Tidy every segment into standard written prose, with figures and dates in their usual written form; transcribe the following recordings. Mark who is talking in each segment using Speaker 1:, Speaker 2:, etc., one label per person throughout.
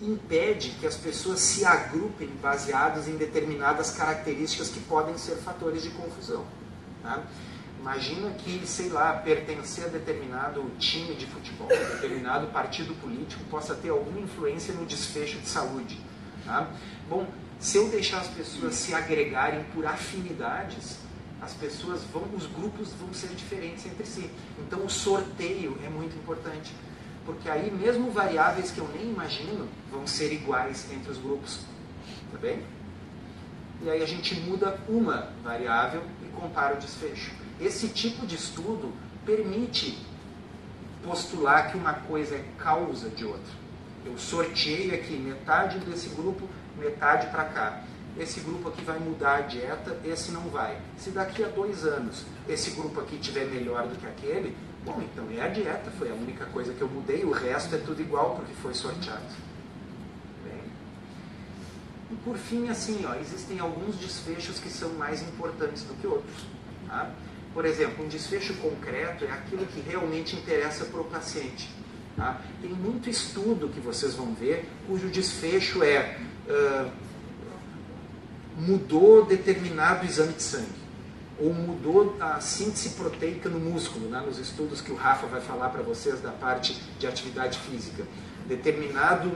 Speaker 1: impede que as pessoas se agrupem baseadas em determinadas características que podem ser fatores de confusão. Tá? Imagina que, sei lá, pertencer a determinado time de futebol, a determinado partido político possa ter alguma influência no desfecho de saúde. Tá? Bom, se eu deixar as pessoas se agregarem por afinidades, os grupos vão ser diferentes entre si. Então o sorteio é muito importante. Porque aí mesmo variáveis que eu nem imagino vão ser iguais entre os grupos. Tá bem? E aí a gente muda uma variável e compara o desfecho. Esse tipo de estudo permite postular que uma coisa é causa de outra. Eu sorteio aqui metade desse grupo, metade para cá. Esse grupo aqui vai mudar a dieta, esse não vai. Se daqui a 2 anos esse grupo aqui tiver melhor do que aquele, bom, então é a dieta, foi a única coisa que eu mudei, o resto é tudo igual porque foi sorteado. Bem. E por fim, assim, ó, existem alguns desfechos que são mais importantes do que outros. Tá? Por exemplo, um desfecho concreto é aquilo que realmente interessa para o paciente. Tá? Tem muito estudo que vocês vão ver cujo desfecho é mudou determinado exame de sangue, ou mudou a síntese proteica no músculo, né, nos estudos que o Rafa vai falar para vocês da parte de atividade física. Determinado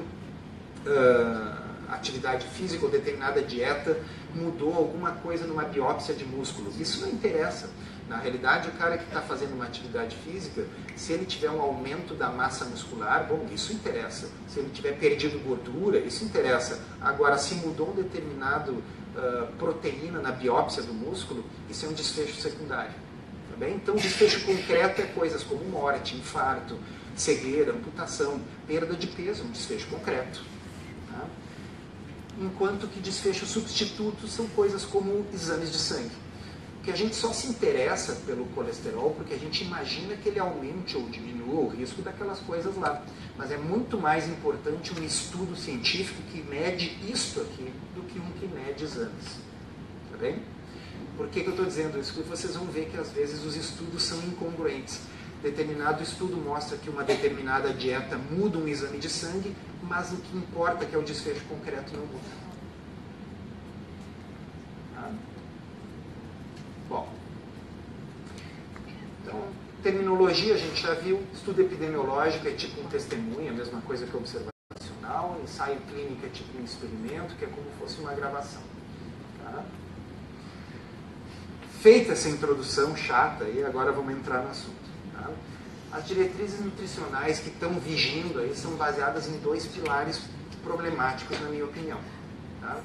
Speaker 1: atividade física ou determinada dieta mudou alguma coisa numa biópsia de músculo. Isso não interessa. Na realidade, o cara que está fazendo uma atividade física, se ele tiver um aumento da massa muscular, bom, isso interessa. Se ele tiver perdido gordura, isso interessa. Agora, se mudou um determinado proteína na biópsia do músculo, isso é um desfecho secundário. Tá bem? Então, o desfecho concreto é coisas como morte, infarto, cegueira, amputação, perda de peso, um desfecho concreto. Tá? Enquanto que desfechos substitutos são coisas como exames de sangue. Que a gente só se interessa pelo colesterol porque a gente imagina que ele aumente ou diminua o risco daquelas coisas lá. Mas é muito mais importante um estudo científico que mede isto aqui do que um que mede exames. Tá bem? Por que eu estou dizendo isso? Porque vocês vão ver que às vezes os estudos são incongruentes. Determinado estudo mostra que uma determinada dieta muda um exame de sangue, mas o que importa, que é o desfecho concreto, não muda. Bom, então, terminologia a gente já viu, estudo epidemiológico é tipo um testemunho, a mesma coisa que observacional, ensaio clínico é tipo um experimento, que é como se fosse uma gravação. Tá? Feita essa introdução chata, e agora vamos entrar no assunto. Tá? As diretrizes nutricionais que estão vigindo aí são baseadas em 2 pilares problemáticos, na minha opinião. Tá?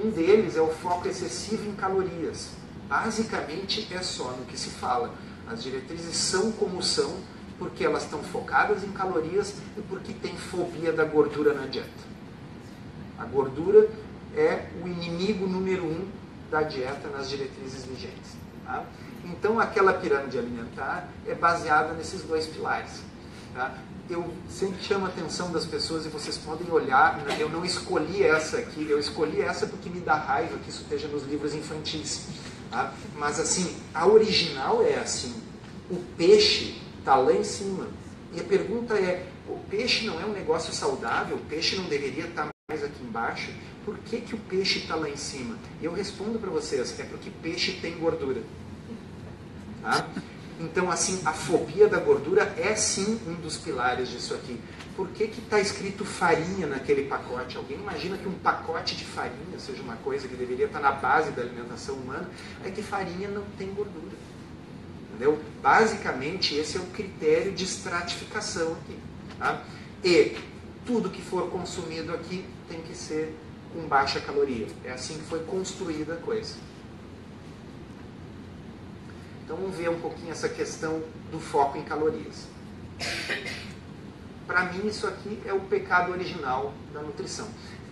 Speaker 1: Um deles é o foco excessivo em calorias. Basicamente é só no que se fala. As diretrizes são como são porque elas estão focadas em calorias e porque tem fobia da gordura na dieta. A gordura é o inimigo número 1 da dieta nas diretrizes vigentes. Tá? Então aquela pirâmide alimentar é baseada nesses 2 pilares. Tá? Eu sempre chamo a atenção das pessoas e vocês podem olhar, eu não escolhi essa aqui, eu escolhi essa porque me dá raiva que isso esteja nos livros infantis. Tá? Mas assim, a original é assim, o peixe está lá em cima. E a pergunta é, o peixe não é um negócio saudável? O peixe não deveria estar mais aqui embaixo? Por que, que o peixe está lá em cima? E eu respondo para vocês, é porque peixe tem gordura. Tá? Então, assim, a fobia da gordura é sim um dos pilares disso aqui. Por que está escrito farinha naquele pacote? Alguém imagina que um pacote de farinha seja uma coisa que deveria estar na base da alimentação humana? É que farinha não tem gordura. Entendeu? Basicamente, esse é o critério de estratificação aqui. Tá? E tudo que for consumido aqui tem que ser com baixa caloria. É assim que foi construída a coisa. Então vamos ver um pouquinho essa questão do foco em calorias. Para mim isso aqui é o pecado original da nutrição.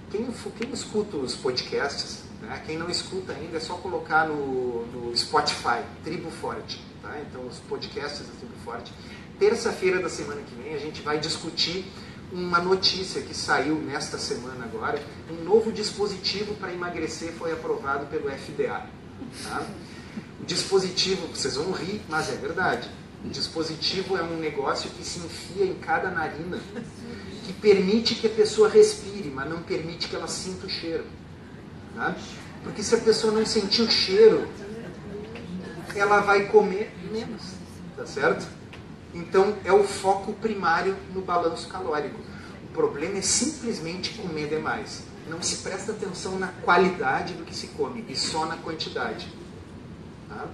Speaker 1: Quem escuta os podcasts, né, quem não escuta ainda, é só colocar no Spotify, Tribo Forte. Tá? Então os podcasts da Tribo Forte. Terça-feira da semana que vem a gente vai discutir uma notícia que saiu nesta semana agora. Um novo dispositivo para emagrecer foi aprovado pelo FDA. Tá? O dispositivo, vocês vão rir, mas é verdade. O dispositivo é um negócio que se enfia em cada narina, que permite que a pessoa respire. mas não permite que ela sinta o cheiro. Tá? Porque se a pessoa não sentir o cheiro, ela vai comer menos, tá certo? Então é o foco primário no balanço calórico. O problema é simplesmente comer demais. Não se presta atenção na qualidade do que se come, e só na quantidade. Tá?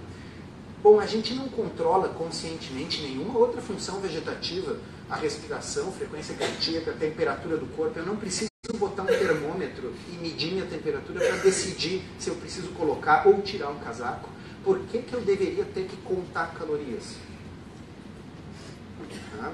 Speaker 1: Bom, a gente não controla conscientemente nenhuma outra função vegetativa, a respiração, frequência cardíaca, a temperatura do corpo. Eu não preciso botar um termômetro e medir minha temperatura para decidir se eu preciso colocar ou tirar um casaco. Por que eu deveria ter que contar calorias? Tá?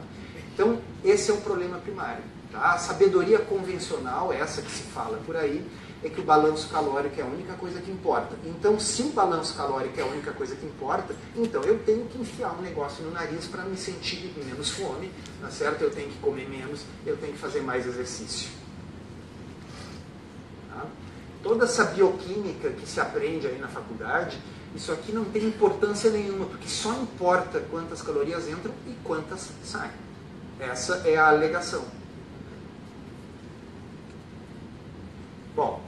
Speaker 1: Então, esse é o problema primário. Tá? A sabedoria convencional, essa que se fala por aí, é que o balanço calórico é a única coisa que importa. Então, se o balanço calórico é a única coisa que importa, então eu tenho que enfiar um negócio no nariz para me sentir menos fome, tá certo? Eu tenho que comer menos, eu tenho que fazer mais exercício. Tá? Toda essa bioquímica que se aprende aí na faculdade, isso aqui não tem importância nenhuma, porque só importa quantas calorias entram e quantas saem. Essa é a alegação. Bom,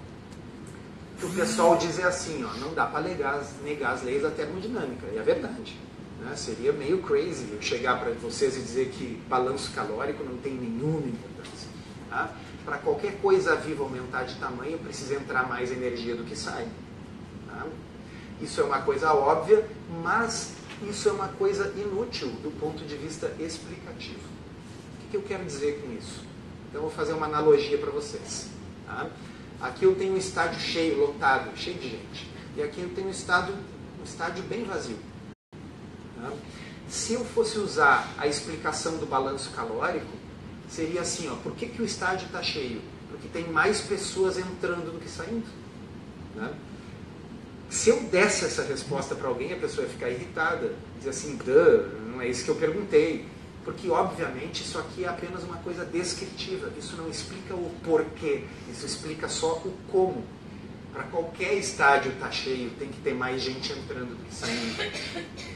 Speaker 1: o pessoal diz assim, ó, não dá para negar as leis da termodinâmica, e é verdade. Né? Seria meio crazy eu chegar para vocês e dizer que balanço calórico não tem nenhuma importância. Tá? Para qualquer coisa viva aumentar de tamanho, precisa entrar mais energia do que sai. Tá? Isso é uma coisa óbvia, mas isso é uma coisa inútil do ponto de vista explicativo. O que eu quero dizer com isso? Então, eu vou fazer uma analogia para vocês. Tá? Aqui eu tenho um estádio cheio, lotado, cheio de gente. E aqui eu tenho um estádio bem vazio. Tá? Se eu fosse usar a explicação do balanço calórico, seria assim, ó, por que o estádio está cheio? Porque tem mais pessoas entrando do que saindo. Né? Se eu desse essa resposta para alguém, a pessoa ia ficar irritada. Dizer assim, não é isso que eu perguntei. Porque, obviamente, isso aqui é apenas uma coisa descritiva. Isso não explica o porquê. Isso explica só o como. Para qualquer estádio estar cheio, tem que ter mais gente entrando do que saindo.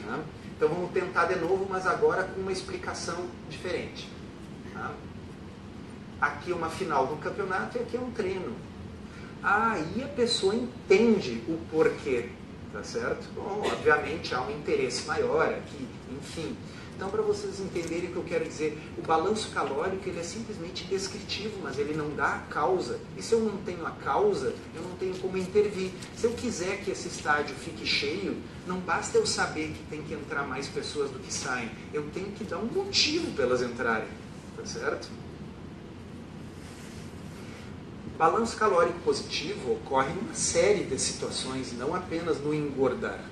Speaker 1: Tá? Então, vamos tentar de novo, mas agora com uma explicação diferente. Tá? Aqui é uma final do campeonato e aqui é um treino. Aí a pessoa entende o porquê. Tá certo? Bom, obviamente, há um interesse maior aqui, enfim. Então, para vocês entenderem o que eu quero dizer, o balanço calórico ele é simplesmente descritivo, mas ele não dá a causa. E se eu não tenho a causa, eu não tenho como intervir. Se eu quiser que esse estádio fique cheio, não basta eu saber que tem que entrar mais pessoas do que saem. Eu tenho que dar um motivo para elas entrarem. Tá certo? Balanço calórico positivo ocorre em uma série de situações, não apenas no engordar.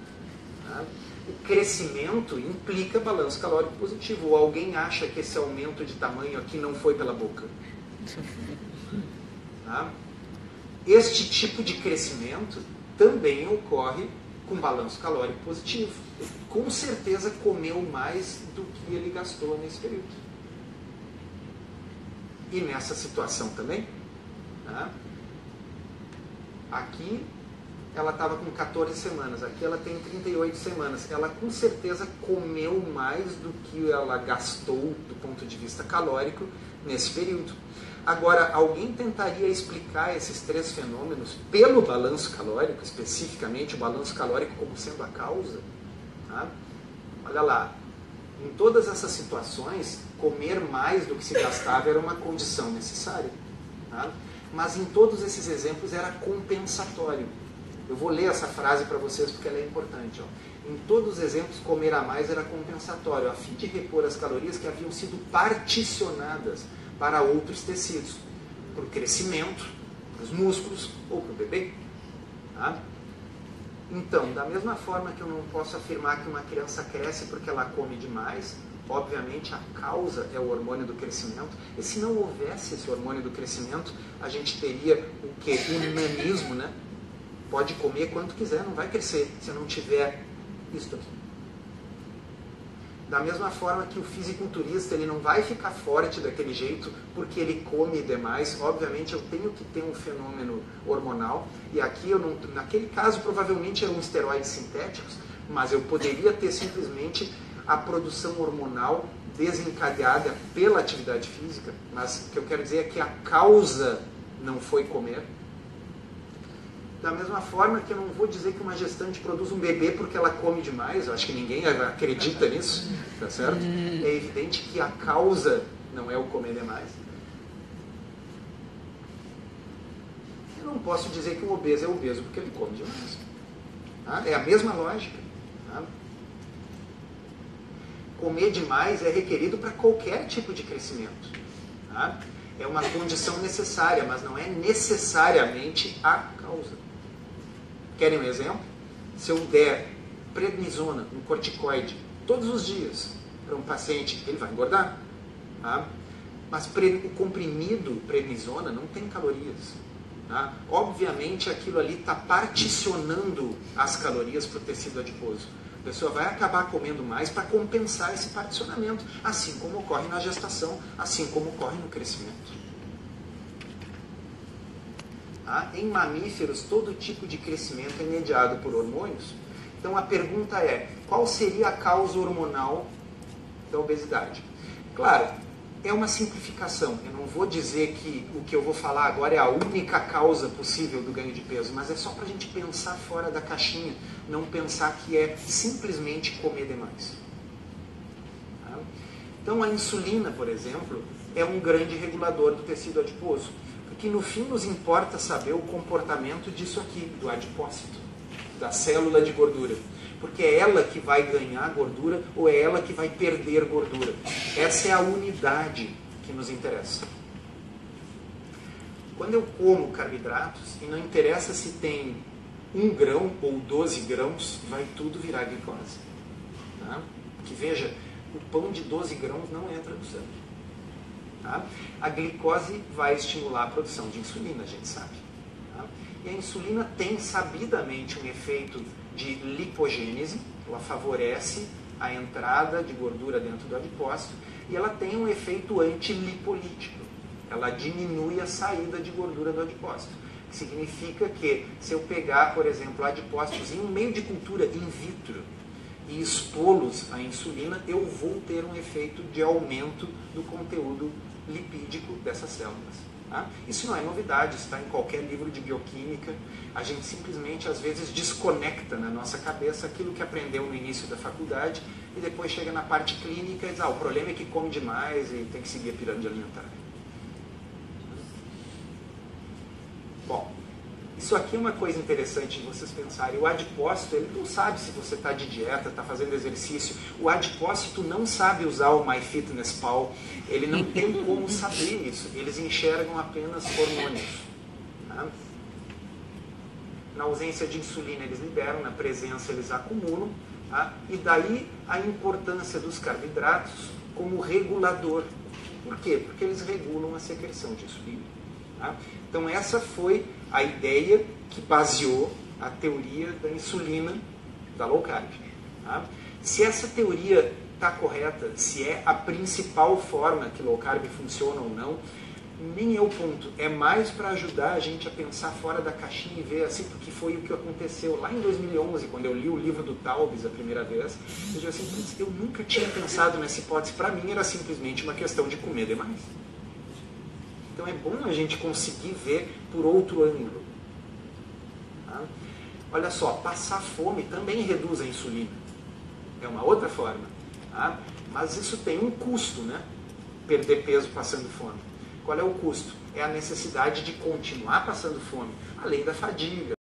Speaker 1: Tá? O crescimento implica balanço calórico positivo. Ou alguém acha que esse aumento de tamanho aqui não foi pela boca? Tá? Este tipo de crescimento também ocorre com balanço calórico positivo. Ele, com certeza comeu mais do que ele gastou nesse período. E nessa situação também, tá? Aqui ela estava com 14 semanas, aqui ela tem 38 semanas. Ela com certeza comeu mais do que ela gastou do ponto de vista calórico nesse período. Agora, alguém tentaria explicar esses três fenômenos pelo balanço calórico, especificamente o balanço calórico como sendo a causa? Tá? Olha lá, em todas essas situações, comer mais do que se gastava era uma condição necessária. Tá? Mas em todos esses exemplos era compensatório. Eu vou ler essa frase para vocês porque ela é importante. Ó. Em todos os exemplos, comer a mais era compensatório, a fim de repor as calorias que haviam sido particionadas para outros tecidos, para o crescimento, para os músculos ou para o bebê. Tá? Então, da mesma forma que eu não posso afirmar que uma criança cresce porque ela come demais, obviamente a causa é o hormônio do crescimento. E se não houvesse esse hormônio do crescimento, a gente teria o quê? O nanismo, né? Pode comer quanto quiser, não vai crescer se não tiver isso aqui. Da mesma forma que o fisiculturista ele não vai ficar forte daquele jeito porque ele come demais. Obviamente eu tenho que ter um fenômeno hormonal. E aqui, eu não, naquele caso, provavelmente eram esteroides sintéticos, mas eu poderia ter simplesmente a produção hormonal desencadeada pela atividade física. Mas o que eu quero dizer é que a causa não foi comer. Da mesma forma que eu não vou dizer que uma gestante produz um bebê porque ela come demais, eu acho que ninguém acredita nisso, tá certo? É evidente que a causa não é o comer demais. Eu não posso dizer que o obeso é obeso porque ele come demais. Tá? É a mesma lógica. Tá? Comer demais é requerido para qualquer tipo de crescimento. Tá? É uma condição necessária, mas não é necessariamente a causa. Querem um exemplo? Se eu der prednisona, um corticoide, todos os dias para um paciente, ele vai engordar. Tá? Mas o comprimido prednisona não tem calorias. Tá? Obviamente aquilo ali está particionando as calorias para o tecido adiposo. A pessoa vai acabar comendo mais para compensar esse particionamento, assim como ocorre na gestação, assim como ocorre no crescimento. Tá? Em mamíferos, todo tipo de crescimento é mediado por hormônios. Então a pergunta é, qual seria a causa hormonal da obesidade? Claro, é uma simplificação. Eu não vou dizer que o que eu vou falar agora é a única causa possível do ganho de peso, mas é só para a gente pensar fora da caixinha, não pensar que é simplesmente comer demais. Tá? Então a insulina, por exemplo, é um grande regulador do tecido adiposo, porque no fim nos importa saber o comportamento disso aqui, do adipócito, da célula de gordura. Porque é ela que vai ganhar gordura ou é ela que vai perder gordura. Essa é a unidade que nos interessa. Quando eu como carboidratos, e não interessa se tem 1 grão ou 12 grãos, vai tudo virar glicose. Tá? Que veja, o pão de 12 grãos não entra no sangue. Tá? A glicose vai estimular a produção de insulina, a gente sabe. Tá? E a insulina tem sabidamente um efeito de lipogênese, ela favorece a entrada de gordura dentro do adipócito, e ela tem um efeito antilipolítico, ela diminui a saída de gordura do adipócito. Que significa que se eu pegar, por exemplo, adipócitos em um meio de cultura in vitro e expô-los à insulina, eu vou ter um efeito de aumento do conteúdo lipídico dessas células. Tá? Isso não é novidade, está em qualquer livro de bioquímica. A gente simplesmente, às vezes, desconecta na nossa cabeça aquilo que aprendeu no início da faculdade e depois chega na parte clínica e diz, o problema é que come demais e tem que seguir a pirâmide alimentar. Bom, isso aqui é uma coisa interessante de vocês pensarem. O adipócito, ele não sabe se você está de dieta, está fazendo exercício. O adipócito não sabe usar o MyFitnessPal. Ele não tem como saber isso. Eles enxergam apenas hormônios. Tá? Na ausência de insulina, eles liberam. Na presença, eles acumulam. Tá? E daí a importância dos carboidratos como regulador. Por quê? Porque eles regulam a secreção de insulina. Tá? Então essa foi a ideia que baseou a teoria da insulina da low carb. Tá? Se essa teoria está correta, se é a principal forma que low carb funciona ou não, nem é o ponto. É mais para ajudar a gente a pensar fora da caixinha e ver assim, porque foi o que aconteceu lá em 2011, quando eu li o livro do Taubes a primeira vez. Eu disse assim, eu nunca tinha pensado nessa hipótese. Para mim era simplesmente uma questão de comer demais. Então é bom a gente conseguir ver por outro ângulo. Tá? Olha só, passar fome também reduz a insulina. É uma outra forma. Tá? Mas isso tem um custo, né? Perder peso passando fome. Qual é o custo? É a necessidade de continuar passando fome, além da fadiga.